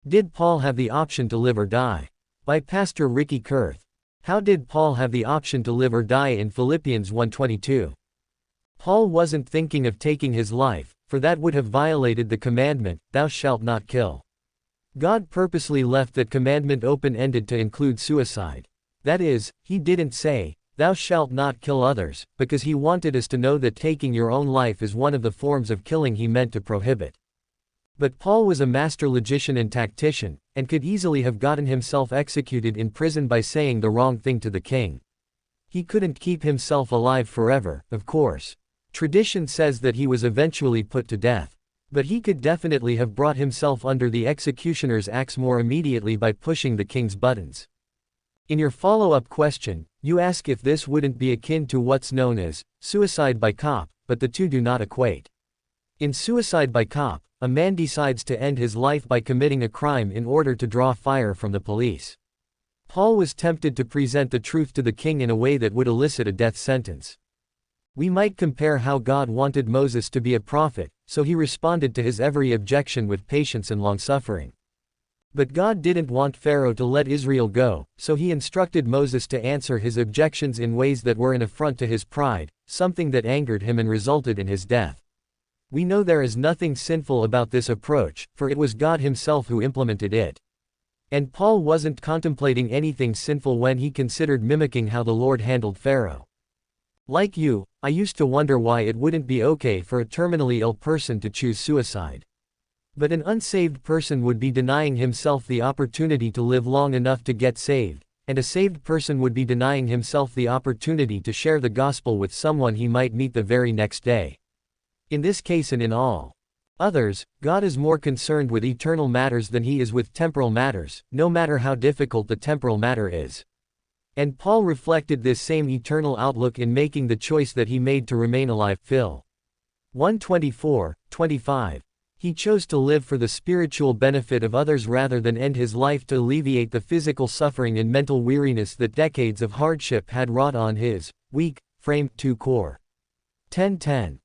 Did Paul have the option to live or die? By Pastor Ricky Kurth. How did Paul have the option to live or die in Philippians 1:22? Paul wasn't thinking of taking his life, for that would have violated the commandment, "Thou shalt not kill." God purposely left that commandment open-ended to include suicide. That is, he didn't say, "Thou shalt not kill others," because he wanted us to know that taking your own life is one of the forms of killing he meant to prohibit. But Paul was a master logician and tactician, and could easily have gotten himself executed in prison by saying the wrong thing to the king. He couldn't keep himself alive forever, of course. Tradition says that he was eventually put to death. But he could definitely have brought himself under the executioner's axe more immediately by pushing the king's buttons. In your follow-up question, you ask if this wouldn't be akin to what's known as suicide by cop, but the two do not equate. In suicide by cop, a man decides to end his life by committing a crime in order to draw fire from the police. Paul was tempted to present the truth to the king in a way that would elicit a death sentence. We might compare how God wanted Moses to be a prophet, so he responded to his every objection with patience and long-suffering. But God didn't want Pharaoh to let Israel go, so he instructed Moses to answer his objections in ways that were an affront to his pride, something that angered him and resulted in his death. We know there is nothing sinful about this approach, for it was God himself who implemented it. And Paul wasn't contemplating anything sinful when he considered mimicking how the Lord handled Pharaoh. Like you, I used to wonder why it wouldn't be okay for a terminally ill person to choose suicide. But an unsaved person would be denying himself the opportunity to live long enough to get saved, and a saved person would be denying himself the opportunity to share the gospel with someone he might meet the very next day. In this case and in all others, God is more concerned with eternal matters than he is with temporal matters, no matter how difficult the temporal matter is. And Paul reflected this same eternal outlook in making the choice that he made to remain alive. Phil. 1:24-25. He chose to live for the spiritual benefit of others rather than end his life to alleviate the physical suffering and mental weariness that decades of hardship had wrought on his weak frame. 2 Cor. 10:10.